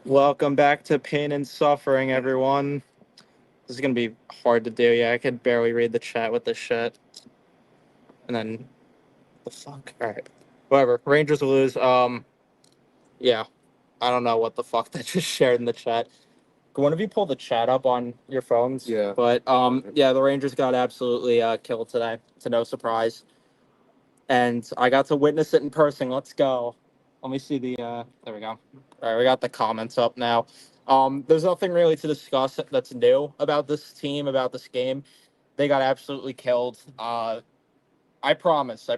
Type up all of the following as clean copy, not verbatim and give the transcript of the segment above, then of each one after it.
Welcome back to Pain and Suffering, everyone. This is gonna be hard to do. Yeah, I could barely read the chat with this shit. And then the fuck. All right, whatever. Rangers lose. Yeah, I don't know what the fuck that just shared in the chat. Can one of you pull the chat up on your phones? Yeah. But yeah, the Rangers got absolutely killed today. To no surprise, and I got to witness it in person. Let's go. Let me see the. There we go. All right, we got the comments up now. There's nothing really to discuss that's new about this team, about this game. They got absolutely killed. I promise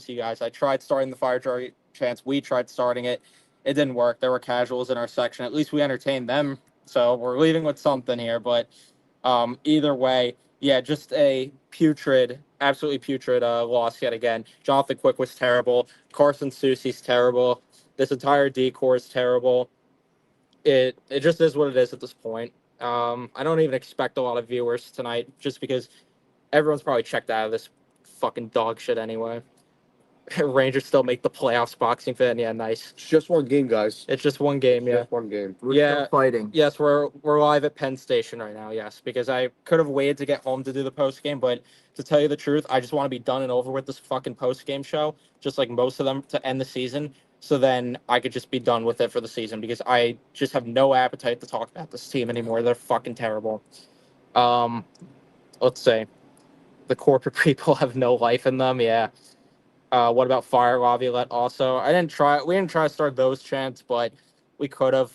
you guys. I tried starting the fire jar chance. We tried starting it. It didn't work. There were casuals in our section. At least we entertained them. So we're leaving with something here. But either way, yeah, just a putrid, absolutely putrid loss yet again. Jonathan Quick was terrible. Carson Soucy's terrible. This entire decor is terrible. It just is what it is at this point. I don't even expect a lot of viewers tonight, just because everyone's probably checked out of this fucking dog shit anyway. Rangers still make the playoffs. Boxing fan, yeah, nice. It's just one game, guys. It's just one game, yeah. Just one game. We're Yeah. still fighting. Yes, we're live at Penn Station right now. Yes, because I could have waited to get home to do the post game, but to tell you the truth, I just want to be done and over with this fucking post game show, just like most of them, to end the season. So then I could just be done with it for the season, because I just have no appetite to talk about this team anymore. They're fucking terrible. Let's say the corporate people have no life in them. Yeah. What about Fire Laviolette also? We didn't try to start those chants, but we could have.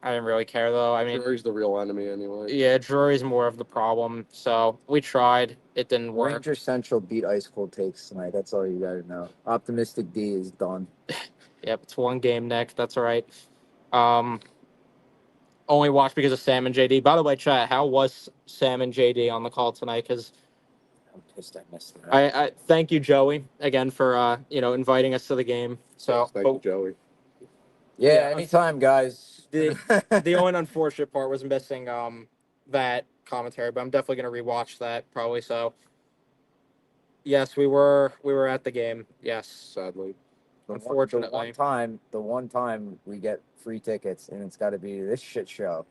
I didn't really care though. I mean, Drury's the real enemy anyway. yeah, Drury's more of the problem. So we tried. It didn't work. Ranger Central beat Ice Cold Takes tonight. That's all you gotta know. Optimistic D is done. Yep, it's one game, Nick. That's all right. Only watched because of Sam and JD. By the way, chat, how was Sam and JD on the call tonight? Because I'm pissed I missed that. I thank you, Joey, again for inviting us to the game. So Thank you, Joey. Yeah, anytime, guys. the only unfortunate part was missing that commentary, but I'm definitely gonna rewatch that probably. So yes, we were at the game. Yes, Sadly. unfortunately. The one time we get free tickets, and it's got to be this shit show.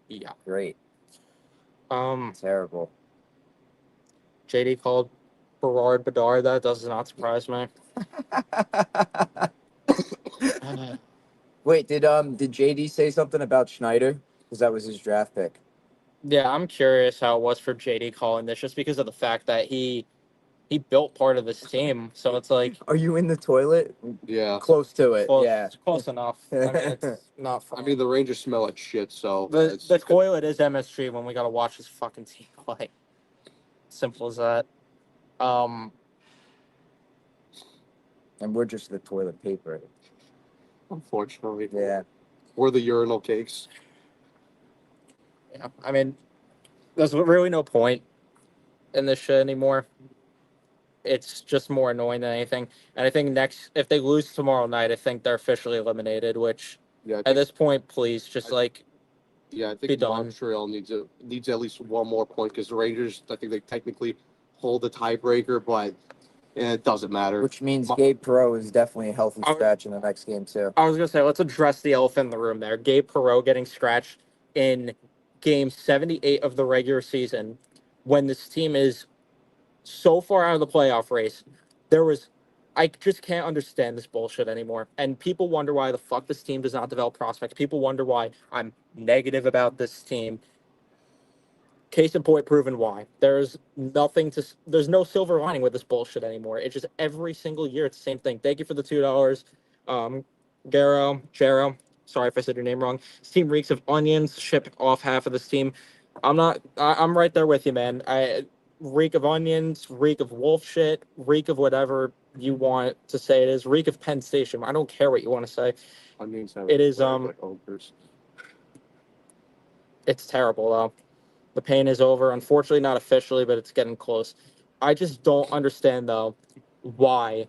Yeah. Great. Um, Terrible. JD called Berard Bedard. That does not surprise me. Wait, did JD say something about Schneider? Because that was his draft pick. Yeah, I'm curious how it was for JD calling this, just because of the fact that he built part of this team. So it's like, Are you in the toilet? Yeah. Close to it. Yeah. close enough. I mean, it's not fun. I mean, the Rangers smell like shit, so. The toilet is MSG when we gotta watch this fucking team play. Simple as that. And we're just the toilet paper. Unfortunately. Yeah. We're the urinal cakes. Yeah, I mean, there's really no point in this shit anymore. It's just more annoying than anything. And I think if they lose tomorrow night, I think they're officially eliminated. Which, Yeah. at this point, please just Yeah, I be think done. Montreal needs at least one more point, because the Rangers, I think they technically hold the tiebreaker, but it doesn't matter. Which means Gabe Perreault is definitely a healthy scratch in the next game, too. I was gonna say, let's address the elephant in the room there. Gabe Perreault getting scratched in game 78 of the regular season, when this team is so far out of the playoff race. I just can't understand this bullshit anymore. And people wonder why the fuck this team does not develop prospects. People wonder why I'm negative about this team. Case in point, proven why. There's no silver lining with this bullshit anymore. It's just every single year it's the same thing. Thank you for the $2. Jero. Sorry if I said your name wrong. This team reeks of onions. Ship off half of this team. I'm right there with you, man. I reek of onions, reek of wolf shit, reek of whatever you want to say it is. Reek of Penn Station. I don't care what you want to say. Onions have It is like ogres. It's terrible though. The pain is over. Unfortunately, not officially, but it's getting close. I just don't understand though why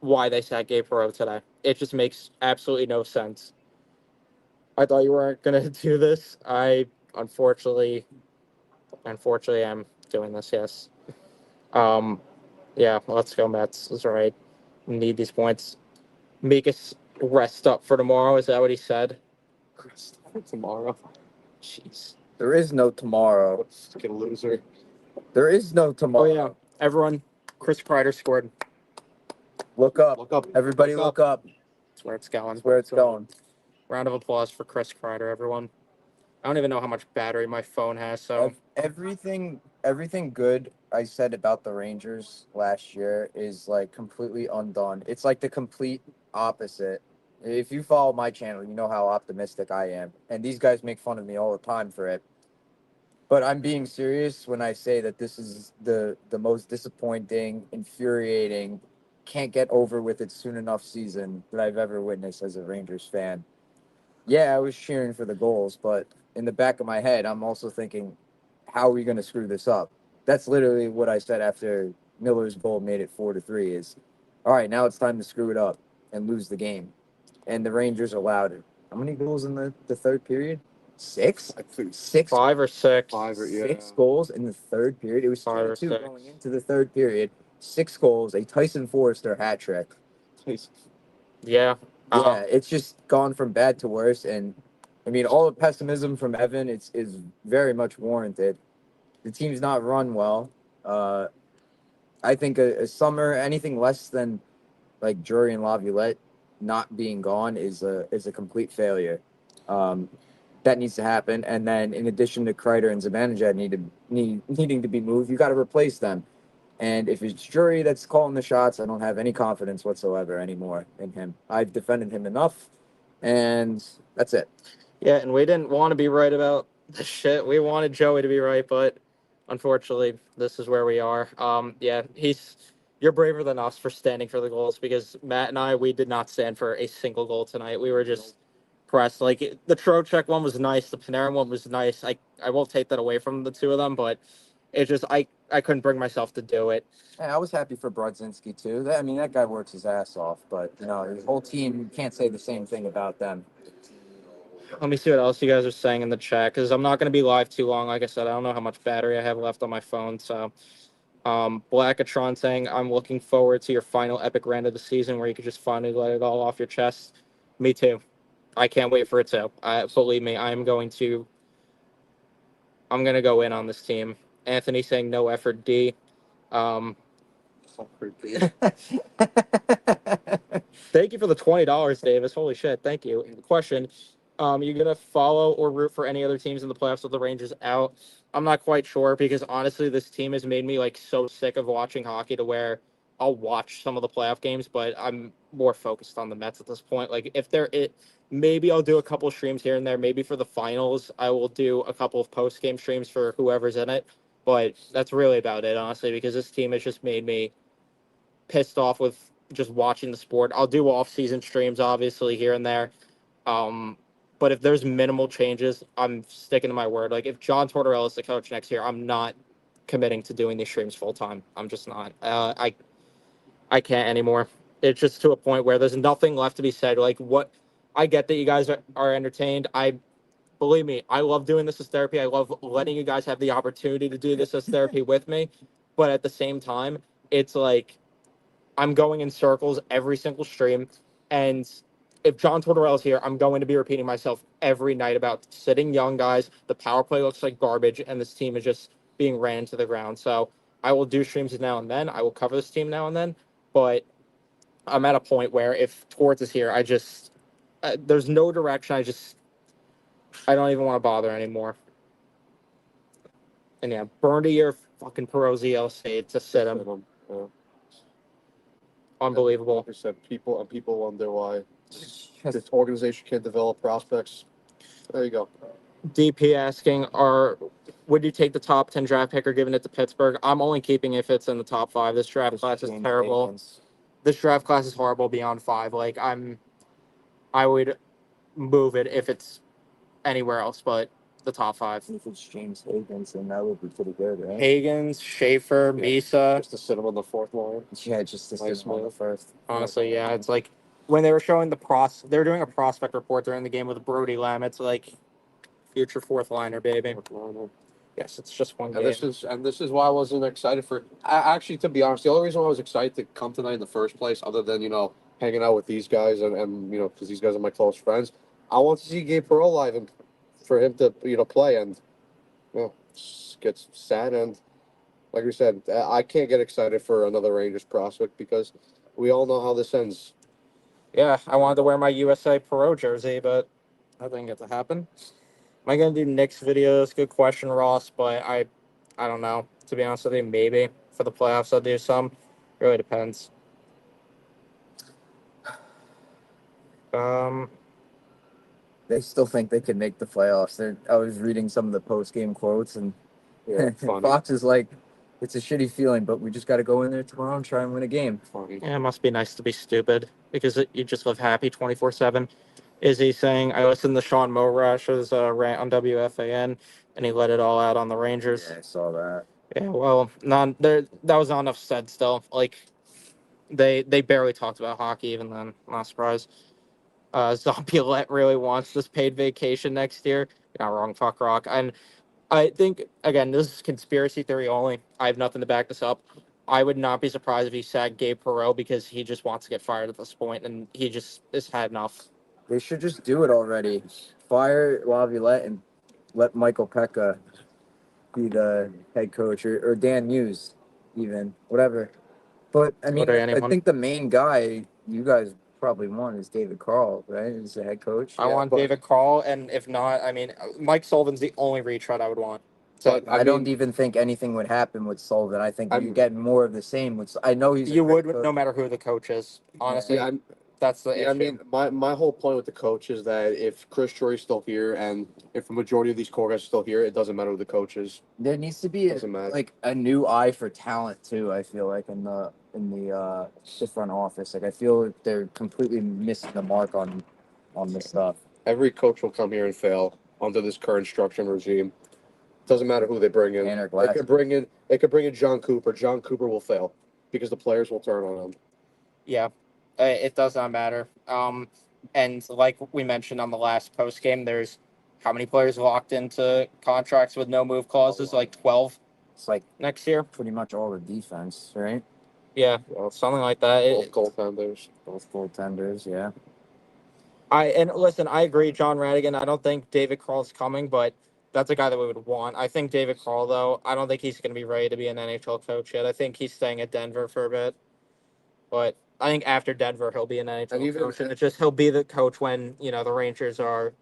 they sat Gabe Perreault today. It just makes absolutely no sense. I thought you weren't gonna do this. I unfortunately am doing this. Yes. Yeah. Let's go Mets. That's all right. We need these points. Make us rest up for tomorrow. Is that what he said? tomorrow. Jeez. There is no tomorrow. Get a loser. There is no Oh tomorrow. yeah, everyone. Chris Kreider scored. Look up. Look up. Everybody look up. That's where it's going. That's where it's going. Round of applause for Chris Kreider, everyone. I don't even know how much battery my phone has, so Everything good I said about the Rangers last year is like completely undone. It's like the complete opposite. If you follow my channel, you know how optimistic I am. And these guys make fun of me all the time for it. But I'm being serious when I say that this is the most disappointing, infuriating, can't get over with it soon enough season that I've ever witnessed as a Rangers fan. Yeah, I was cheering for the goals, but in the back of my head, I'm also thinking, how are we going to screw this up? That's literally what I said after Miller's goal made it 4-3 is, all right, now it's time to screw it up and lose the game. And the Rangers allowed it. How many goals in the third period? 6? I think 6? 5 or 6. 5 or yeah. 6 goals in the third period. It was 5 or 2-2 6. going into the third period. 6 goals, a Tyson Forrester hat trick. Yeah. Yeah, it's just gone from bad to worse, and I mean, all the pessimism from Evan is very much warranted. The team's not run well. I think a summer anything less than like Drury and Laviolette not being gone is a complete failure. That needs to happen, and then in addition to Kreider and Zibanejad needing to be moved, you got to replace them. And if it's Drury that's calling the shots, I don't have any confidence whatsoever anymore in him. I've defended him enough, and that's it. Yeah, and we didn't want to be right about this shit. We wanted Joey to be right, but unfortunately, this is where we are. Yeah, you're braver than us for standing for the goals because Matt and we did not stand for a single goal tonight. We were just pressed. Like the Trocheck one was nice, the Panarin one was nice. I won't take that away from the two of them, but it just I couldn't bring myself to do it. And I was happy for Brodzinski too. I mean, that guy works his ass off, but his whole team, you can't say the same thing about them. Let me see what else you guys are saying in the chat because I'm not going to be live too long. Like I said, I don't know how much battery I have left on my phone. So, Blackatron saying, I'm looking forward to your final epic rant of the season where you could just finally let it all off your chest. Me too. I can't wait for it too. Believe me, I'm going to go in on this team. Anthony saying no effort D. Thank you for the $20, Davis. Holy shit. Thank you. Question. You gonna follow or root for any other teams in the playoffs with the Rangers out? I'm not quite sure because honestly, this team has made me like so sick of watching hockey to where I'll watch some of the playoff games, but I'm more focused on the Mets at this point. Like if maybe I'll do a couple streams here and there. Maybe for the finals, I will do a couple of post game streams for whoever's in it. But that's really about it, honestly, because this team has just made me pissed off with just watching the sport. I'll do off-season streams, obviously, here and there. But if there's minimal changes, I'm sticking to my word. Like, if John Tortorella is the coach next year, I'm not committing to doing these streams full-time. I'm just not. I can't anymore. It's just to a point where there's nothing left to be said. Like, what I get that you guys are entertained. Believe me, I love doing this as therapy. I love letting you guys have the opportunity to do this as therapy with me. But at the same time, it's like I'm going in circles every single stream. And if John Tortorella's here, I'm going to be repeating myself every night about sitting young guys. The power play looks like garbage, and this team is just being ran into the ground. So I will do streams now and then. I will cover this team now and then. But I'm at a point where if Torts is here, there's no direction. I don't even want to bother anymore. And yeah, burn to your fucking Perozio state to sit him. Yeah. Unbelievable. Like I said, people wonder why this organization can't develop prospects. There you go. DP asking, would you take the top 10 draft pick or giving it to Pittsburgh? I'm only keeping if it's in the top 5. This draft class is terrible. This draft class is horrible beyond 5. Like I would move it if it's anywhere else, but the top 5. If it's James Higgins, then that would be pretty good, right? Higgins, Schaefer, Misa. Just to sit him on the 4th line. Yeah, just to sit him on the first. Honestly, yeah, it's like when they were showing they were doing a prospect report during the game with Brody Lamb. It's like future 4th liner, baby. Yes, it's just one game. This is why I wasn't excited for. Actually, to be honest, the only reason why I was excited to come tonight in the first place, other than hanging out with these guys and because these guys are my close friends, I want to see Gabe Perreault live and for him to play, and just gets sad. And like we said, I can't get excited for another Rangers prospect because we all know how this ends. Yeah, I wanted to wear my USA Pro jersey, but that didn't get to happen. Am I gonna do Knicks videos? Good question, Ross. But I don't know. To be honest with you, maybe for the playoffs I'll do some. Really depends. Um, They still think they can make the playoffs. I was reading some of the post game quotes, and Yeah, funny. Fox is like, "It's a shitty feeling, but we just got to go in there tomorrow and try and win a game." Funny. yeah, it must be nice to be stupid because you just live happy 24/7. Is he saying I listened to Sean Morash's rant on WFAN and he let it all out on the Rangers? Yeah, I saw that. Yeah, well, that was not enough said still. Like they barely talked about hockey even then. Not surprised. Zombulette really wants this paid vacation next year. You're not wrong, fuck rock. And I think again, this is conspiracy theory only. I have nothing to back this up. I would not be surprised if he sacked Gabe Perreault because he just wants to get fired at this point, and he just has had enough. They should just do it already. Fire Laviolette and let Michael Pekka be the head coach, or Dan Hughes, even whatever. But I mean, Literally I anyone. think the main guy you guys probably want is David Carl, right? He's the head coach. I want but- David Carl, and if not, I mean, Mike Sullivan's the only retread I would want. So But I don't even think anything would happen with Sullivan. I think you get more of the same. I know he's you a great would, coach. no matter who the coach is. Honestly, yeah, that's the issue. I mean, my whole point with the coach is that if Chris Drury's still here and if the majority of these core guys are still here, it doesn't matter who the coach is. There needs to be Doesn't matter. like a new eye for talent too. I feel like in the front office, like I feel they're completely missing the mark on this stuff. Every coach will come here and fail under this current structure and regime. Doesn't matter who they bring in. Tanner They Glass. could bring in John Cooper. John Cooper will fail because the players will turn on him. Yeah, it does not matter. And like we mentioned on the last post game, there's how many players locked into contracts with no move clauses? Like 12 It's like next year. pretty much all the defense, right? Yeah, well, something like that. Both goaltenders. Both goaltenders, yeah. And listen, I agree, John Radigan. I don't think David Carl's coming, but that's a guy that we would want. I think David Carl, though, I don't think he's going to be ready to be an NHL coach yet. I think he's staying at Denver for a bit, but I think after Denver he'll be an NHL coach, and it's just he'll be the coach when the Rangers are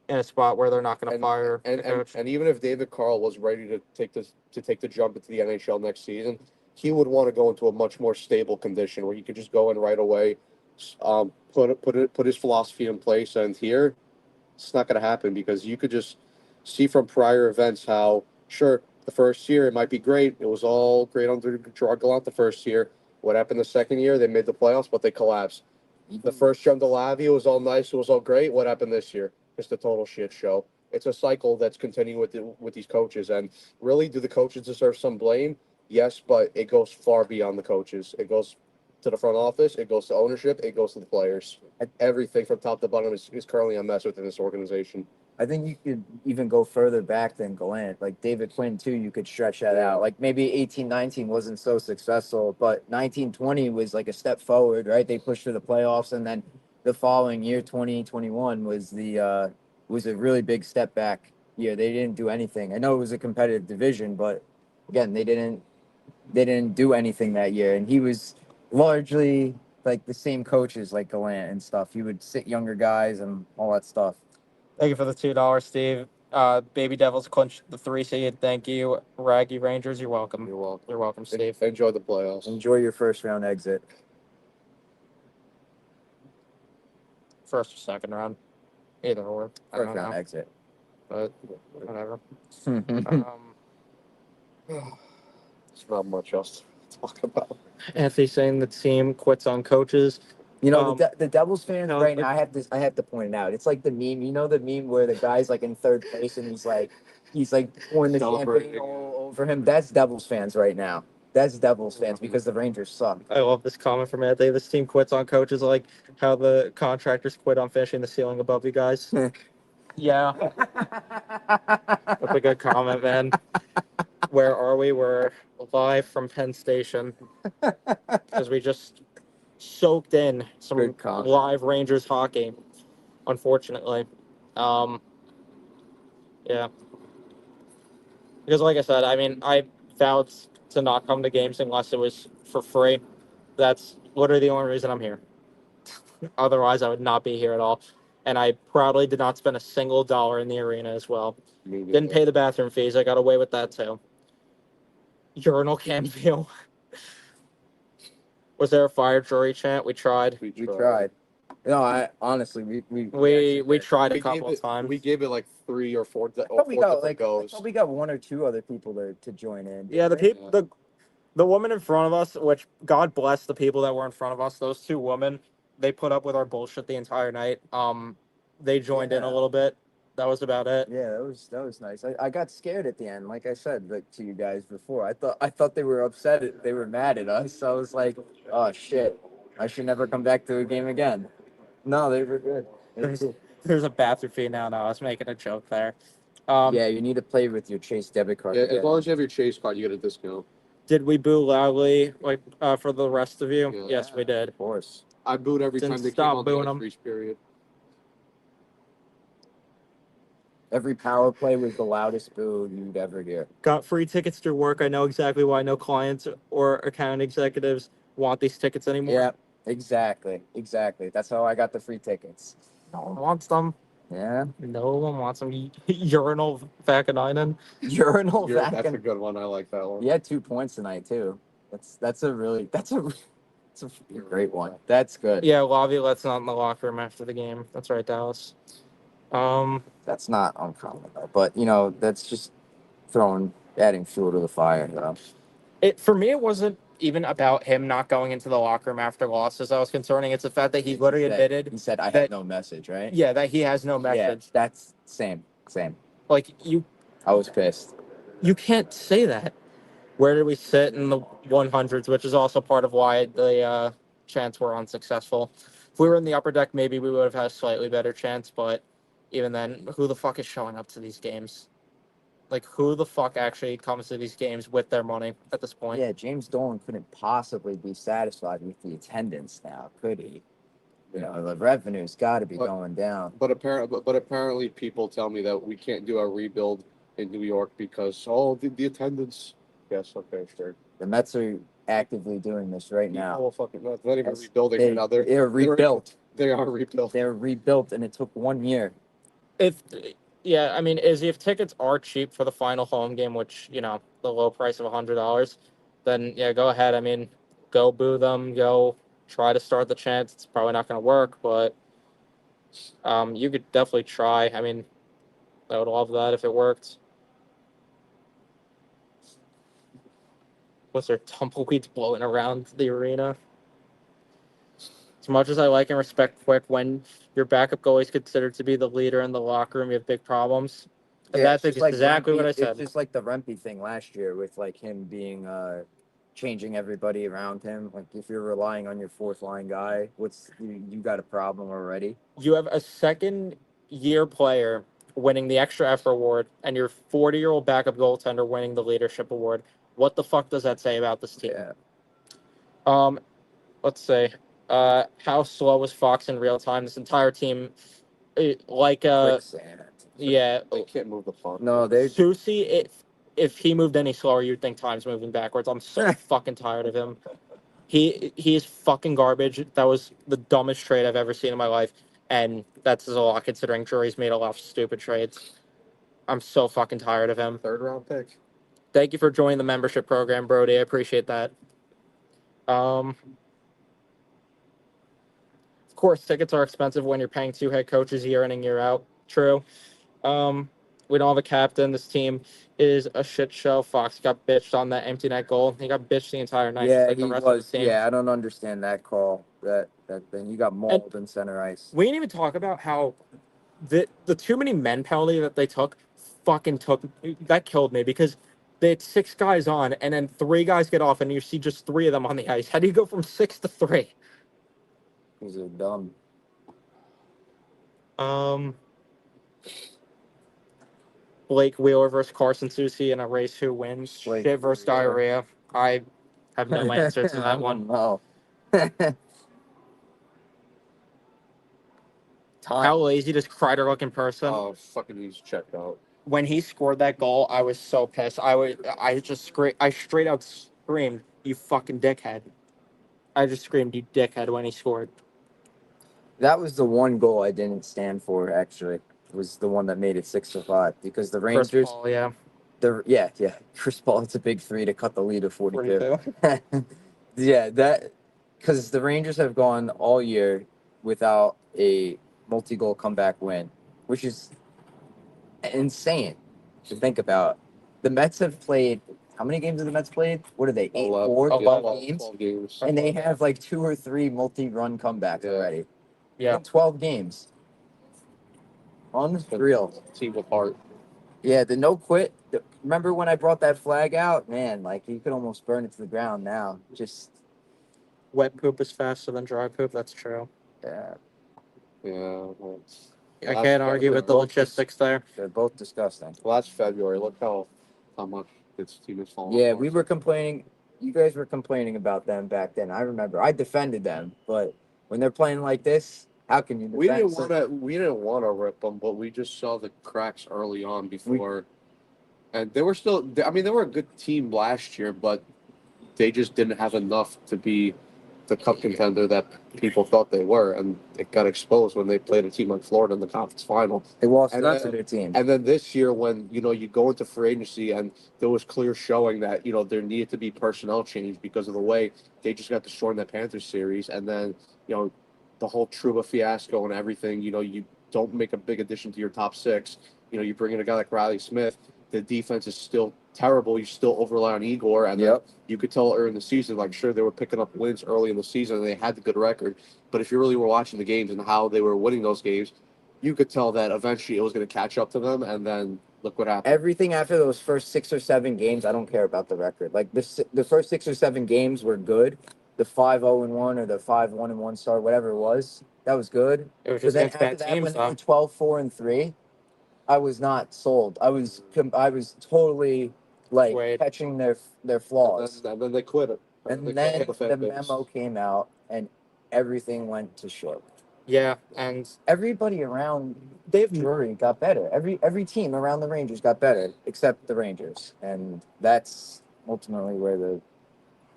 in a spot where they're not going to fire the coach. And even if David Carl was ready to take the jump into the NHL next season, he would want to go into a much more stable condition where he could just go in right away, put his philosophy in place. And here, it's not going to happen because you could just see from prior events how sure the first year it might be great. It was all great under Gerard Gallant the first year. What happened the second year? They made the playoffs, but they collapsed. The first jump to Lavi, it was all nice. It was all great. What happened this year? Just a total shit show. It's a cycle that's continuing with these coaches. And really, do the coaches deserve some blame? Yes, but it goes far beyond the coaches. It goes to the front office. It goes to ownership. It goes to the players. Everything from top to bottom is currently a mess within this organization. I think you could even go further back than Gallant. Like David Quinn, too, you could stretch that out. Like maybe 18-19 wasn't so successful, but 19-20 was like a step forward, right? They pushed to the playoffs, and then the following year, 2021, was a really big step back year. They didn't do anything. I know it was a competitive division, but again, they didn't do anything that year. And he was largely like the same coaches like Gallant and stuff. He would sit younger guys and all that stuff. Thank you for the $2, Steve. Baby Devils clinched the 3 seed. Thank you, Raggy Rangers. You're welcome. You're welcome. You're welcome, Steve. Enjoy the playoffs. Enjoy your first round exit. First or second round, either or. I First don't round know, exit. but whatever. There's not much else to talk about. Anthony saying the team quits on coaches. You know, the Devils fans no, right but- now, I have to point it out. It's like the meme, the meme where the guy's like in third place and he's like pouring the champagne all over him. That's Devils fans right now. That's Devils fans because the Rangers suck. I love this comment from Anthony. This team quits on coaches like how the contractors quit on finishing the ceiling above you guys. Yeah, that's a good comment, man. Where are we? We're live from Penn Station because we just soaked in some Good comment. live Rangers hockey. unfortunately. Yeah. Because like I said, I mean, I vowed to not come to games unless it was for free. That's literally the only reason I'm here. Otherwise, I would not be here at all. And I proudly did not spend a single dollar in the arena as well. Didn't pay the bathroom fees. I got away with that too. Urinal cam view. Was there a fire jury chant? We tried. We tried. No, I honestly We actually did. tried a We couple gave of times. We gave it like 3 or 4 I thought we got different like I goes. thought we got 1 or 2 other people to join in. Yeah, the didn't we? people, the woman in front of us, which God bless the people that were in front of us. Those 2 women, they put up with our bullshit the entire night. They joined in a Yeah. little bit. That was about it. Yeah, that was nice. I got scared at the end, like I said to you guys before. I thought they were upset. They were mad at us. I was like, oh shit, I should never come back to a game again. No, they were good. They were cool. There's a bathroom fee now. No, I was making a joke there. Yeah, you need to play with your Chase debit card. Yeah, to get as long in. as you have your Chase card, you get a discount. Did we boo loudly like for the rest of you? Yeah. Yes, we did. Of course. I booed every Didn't time they stop came on booing the them. ice period. Every power play was the loudest boo you'd ever hear. Got free tickets to work. I know exactly why no clients or account executives want these tickets anymore. Yeah, exactly. That's how I got the free tickets. No one wants them. Yeah. No one wants them. Urinal Vakanainen. Urinal That's a vacuum. good one. I like that one. You had 2 points tonight too. That's a great one. That's good. Yeah, Laviolette not in the locker room after the game. That's right, Dallas. That's not uncommon though. But that's just adding fuel to the fire. Though. It for me, it wasn't even about him not going into the locker room after losses. I was concerning. It's the fact that he literally admitted He said, "I that- have no message." Right? yeah, that he has no Yeah, message. that's same. Like I was pissed. you can't say that. Where did we sit in the 100s, which is also part of why the chants were unsuccessful. If we were in the upper deck, maybe we would have had a slightly better chance, but even then, who the fuck is showing up to these games? Like, who the fuck actually comes to these games with their money at this point? Yeah, James Dolan couldn't possibly be satisfied with the attendance now, could he? The revenue's got to be going down. But apparently, people tell me that we can't do a rebuild in New York because the attendance. Yes, okay, sure. The Mets are actively doing this right Yeah, now. well, fucking, no, it's not even Yes, rebuilding now. They're rebuilt. They are rebuilt. They're rebuilt, and it took 1 year. Yeah, I mean, Izzy, if tickets are cheap for the final home game, which, the low price of $100, then yeah, go ahead. I mean, go boo them, go try to start the chants. It's probably not going to work, but you could definitely try. I mean, I would love that if it worked. Was there tumbleweeds blowing around the arena? As much as I like and respect Quick, when your backup goalie is considered to be the leader in the locker room, you have big problems. And that's it's just like exactly what I It's said. just like the Rempe thing last year with like him being changing everybody around him. Like if you're relying on your 4th line guy, you got a problem already. You have a second-year player winning the extra effort award and your 40-year-old backup goaltender winning the leadership award. What the fuck does that say about this team? Yeah. Let's say, how slow was Fox in real time? This entire team, Quicksand. yeah. They can't move the puck. No, they. Susie, if he moved any slower, you'd think time's moving backwards. I'm so fucking tired of him. He's fucking garbage. That was the dumbest trade I've ever seen in my life, and that's a lot considering Drury's made a lot of stupid trades. I'm so fucking tired of him. 3rd round pick. Thank you for joining the membership program, Brody. I appreciate that. Of course, tickets are expensive when you're paying 2 head coaches year in and year out. True. We don't have a captain. This team is a shit show. Fox got bitched on that empty net goal. He got bitched the entire night. Yeah, like the he rest was. Of the team. Yeah, I don't understand that call. That thing. You got mauled in center ice. We didn't even talk about how the too many men penalty that they took that killed me because they had 6 guys on and then 3 guys get off and you see just 3 of them on the ice. How do you go from 6 to 3? These are dumb. Blake Wheeler versus Carson Soucy in a race who wins. Blake Shit versus Wheeler. diarrhea. I have no answer to that one. No. time. How lazy does Kreider look in person? Oh, fucking he's checked out. When he scored that goal, I was so pissed. I straight out screamed, "You fucking dickhead!" I just screamed, "You dickhead!" when he scored. That was the one goal I didn't stand for. Actually, was the one that made it 6-5 because the Chris Rangers. Paul, yeah, Yeah, Chris Paul. It's a big three to cut the lead to 42. 42. Yeah, that because the Rangers have gone all year without a multi-goal comeback win, which is insane to think about. The Mets have played. How many games have the Mets played? What are they? 8, 4, 12 games, 12 games. and they have like 2 or 3 multi-run comebacks Yeah. already Yeah, in 12 games. Unreal. Team apart. Yeah, the no quit. Remember when I brought that flag out? Man, like you could almost burn it to the ground now. Just wet poop is faster than dry poop. That's true. yeah, Yeah. Well, I can't argue with the logistics there. they're both disgusting. last February, look how much this team has fallen. Yeah, apart. we were complaining. You guys were complaining about them back then. I remember. I defended them, but when they're playing like this, how can you defend? We didn't want to rip them, but we just saw the cracks early on before, and they were still. I mean, they were a good team last year, but they just didn't have enough to be the cup contender that people thought they were, and it got exposed when they played a team like Florida in the conference final. They lost And that then- to their team. And then this year, when you go into free agency, and there was clear showing that there needed to be personnel change because of the way they just got destroyed in that Panthers series, and then the whole Truba fiasco and everything. You don't make a big addition to your top six. You bring in a guy like Riley Smith. The defense is still terrible. You still overrely on Igor, and Yep. you could tell early in the season. Like, sure, they were picking up wins early in the season, and they had the good record. But if you really were watching the games and how they were winning those games, you could tell that eventually it was going to catch up to them. And then look what happened. Everything after those first 6 or 7 games, I don't care about the record. Like the first 6 or 7 games were good. The 5-0-1 or the 5-1-1 start, whatever it was, that was good. It was But just then against after bad that, teams, when they though. were 12-4-3, I was not sold. I was totally like Wait. catching their flaws. And then they quit it. And They then quit the fan base. memo came out, and everything went to shit. Yeah, and Everybody around they've Drury got better. Every team around the Rangers got better, except the Rangers, and that's ultimately where the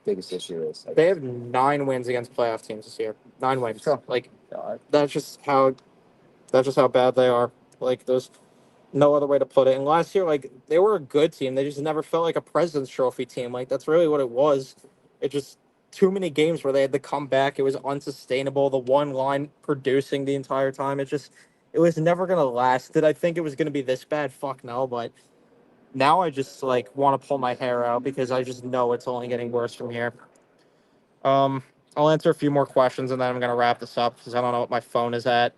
biggest issue is. they have 9 wins against playoff teams this year. 9 wins. Sure. Like God. that's just how bad they are. Like there's no other way to put it. And last year, like they were a good team. They just never felt like a President's Trophy team. Like that's really what it was. It just too many games where they had to come back. It was unsustainable. The one line producing the entire time. It was never gonna last. Did I think it was gonna be this bad? Fuck no. But now I just like want to pull my hair out because I just know it's only getting worse from here. I'll answer a few more questions and then I'm gonna wrap this up because I don't know what my phone is at.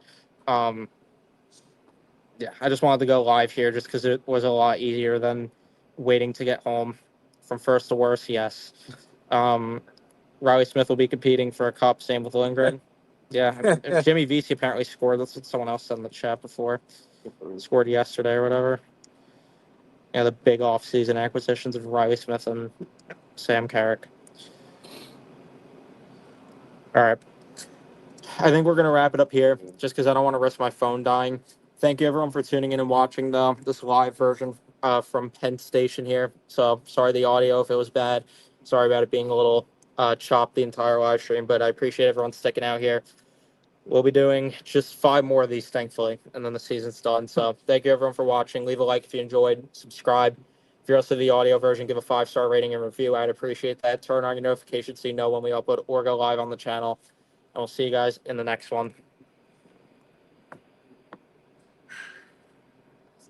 Yeah, I just wanted to go live here just because it was a lot easier than waiting to get home from first to worst. Yes. Riley Smith will be competing for a cup. Same with Lindgren. Yeah, Jimmy Vesey apparently scored. That's what someone else said in the chat before. Scored yesterday or whatever. Yeah, the big off-season acquisitions of Riley Smith and Sam Carrick. All right. I think we're going to wrap it up here just because I don't want to risk my phone dying. Thank you, everyone, for tuning in and watching this live version from Penn Station here. So sorry the audio if it was bad. Sorry about it being a little chopped the entire live stream, but I appreciate everyone sticking out here. We'll be doing just 5 more of these, thankfully, and then the season's done. So thank you, everyone, for watching. Leave a like if you enjoyed. Subscribe. If you're also the audio version, give a 5-star rating and review. I'd appreciate that. Turn on your notifications so you know when we upload or go live on the channel. And we'll see you guys in the next one.